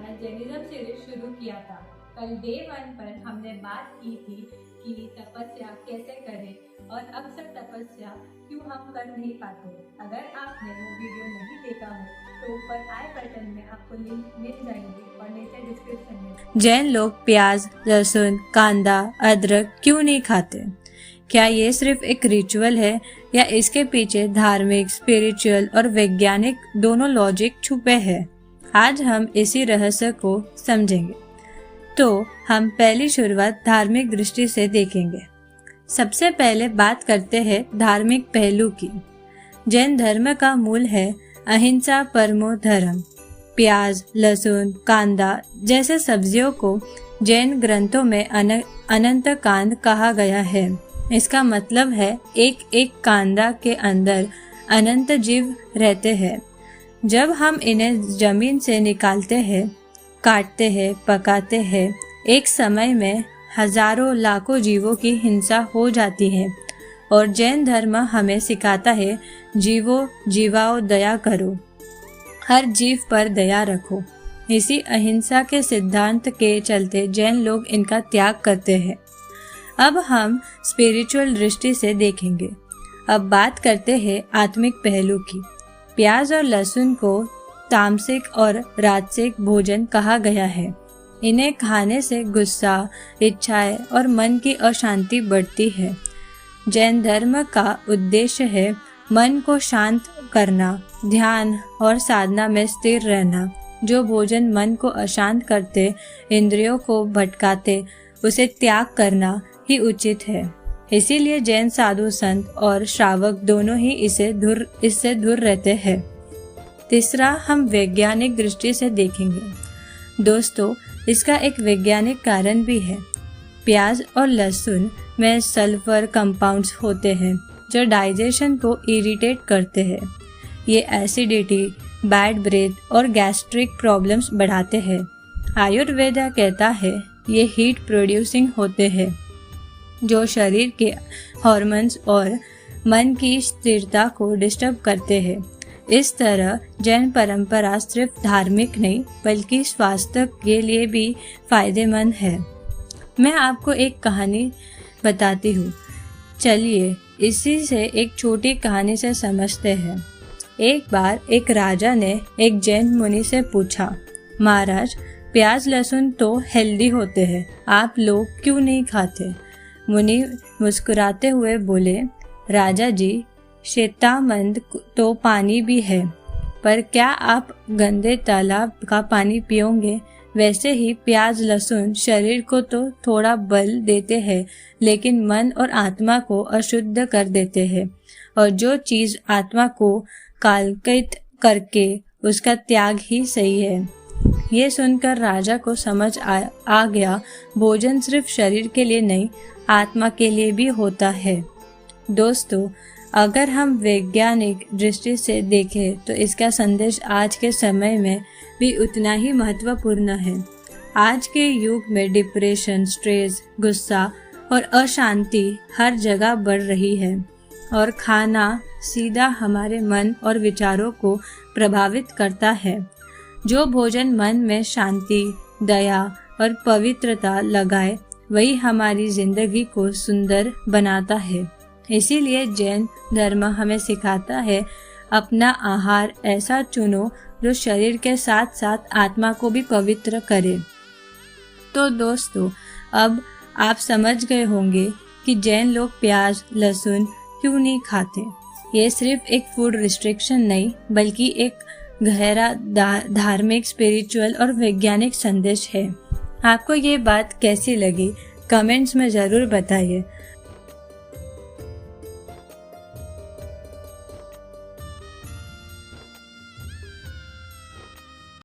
हमारा Jainism series शुरू किया था। कल डे 1 पर हमने बात की थी कि तपस्या कैसे करें और अक्सर तपस्या क्यों हम कर नहीं पाते। अगर आपने वो वीडियो नहीं देखा हो तो ऊपर आई बटन में आपको लिंक मिल जाएंगे और नीचे डिस्क्रिप्शन में। जैन लोग प्याज, लहसुन, कांदा, अदरक क्यों नहीं खाते? क्या ये सिर्फ एक रिचुअल है या इसके पीछे धार्मिक, स्पिरिचुअल और वैज्ञानिक दोनों लॉजिक छुपे हैं? आज हम इसी रहस्य को समझेंगे। तो हम पहली शुरुआत धार्मिक दृष्टि से देखेंगे। सबसे पहले बात करते हैं धार्मिक पहलू की। जैन धर्म का मूल है अहिंसा परमो धर्म। प्याज, लहसुन, कांदा जैसे सब्जियों को जैन ग्रंथों में अनंत कांड कहा गया है। इसका मतलब है एक एक कांदा के अंदर अनंत जीव रहते हैं। जब हम इन्हें जमीन से निकालते हैं, काटते हैं, पकाते हैं, एक समय में हजारों लाखों जीवों की हिंसा हो जाती है। और जैन धर्म हमें सिखाता है जीवो जीवाओ दया करो, हर जीव पर दया रखो। इसी अहिंसा के सिद्धांत के चलते जैन लोग इनका त्याग करते हैं। अब हम स्पिरिचुअल दृष्टि से देखेंगे। अब बात करते हैं आत्मिक पहलू की। प्याज और लहसुन को तामसिक और राजसिक भोजन कहा गया है। इन्हें खाने से गुस्सा, इच्छाएं और मन की अशांति बढ़ती है। जैन धर्म का उद्देश्य है मन को शांत करना, ध्यान और साधना में स्थिर रहना। जो भोजन मन को अशांत करते, इंद्रियों को भटकाते, उसे त्याग करना ही उचित है। इसीलिए जैन साधु संत और श्रावक दोनों ही इससे दूर रहते हैं। तीसरा, हम वैज्ञानिक दृष्टि से देखेंगे। दोस्तों, इसका एक वैज्ञानिक कारण भी है। प्याज और लहसुन में सल्फर कंपाउंड्स होते हैं जो डाइजेशन को इरिटेट करते हैं। ये एसिडिटी, बैड ब्रेथ और गैस्ट्रिक प्रॉब्लम्स बढ़ाते हैं। आयुर्वेदा कहता है ये हीट प्रोड्यूसिंग होते हैं जो शरीर के हार्मोन्स और मन की स्थिरता को डिस्टर्ब करते हैं। इस तरह जैन परंपरा सिर्फ धार्मिक नहीं बल्कि स्वास्थ्य के लिए भी फायदेमंद है। मैं आपको एक कहानी बताती हूँ। चलिए इसी से एक छोटी कहानी से समझते हैं। एक बार एक राजा ने एक जैन मुनि से पूछा, महाराज, प्याज लहसुन तो हेल्दी होते हैं, आप लोग क्यों नहीं खाते? मुनि मुस्कुराते हुए बोले, राजा जी, शेतामंद तो पानी भी है, पर क्या आप गंदे तालाब का पानी पियोगे? वैसे ही प्याज लहसुन शरीर को तो थोड़ा बल देते हैं, लेकिन मन और आत्मा को अशुद्ध कर देते हैं। और जो चीज आत्मा को कालकित करके उसका त्याग ही सही है। ये सुनकर राजा को समझ आ गया, भोजन सिर्फ शरीर के लिए नहीं, आत्मा के लिए भी होता है। दोस्तों, अगर हम वैज्ञानिक दृष्टि से देखें तो इसका संदेश आज के समय में भी उतना ही महत्वपूर्ण है। आज के युग में डिप्रेशन, स्ट्रेस, गुस्सा और अशांति हर जगह बढ़ रही है और खाना सीधा हमारे मन और विचारों को प्रभावित करता है। जो भोजन मन में शांति, दया और पवित्रता लगाए, वही हमारी जिंदगी को सुंदर बनाता है। इसीलिए जैन धर्म हमें सिखाता है अपना आहार ऐसा चुनो जो शरीर के साथ साथ आत्मा को भी पवित्र करे। तो दोस्तों, अब आप समझ गए होंगे कि जैन लोग प्याज लहसुन क्यों नहीं खाते। ये सिर्फ एक फूड रिस्ट्रिक्शन नहीं बल्कि एक गहरा धार्मिक, स्पिरिचुअल और वैज्ञानिक संदेश है। आपको ये बात कैसी लगी कमेंट्स में ज़रूर बताइए।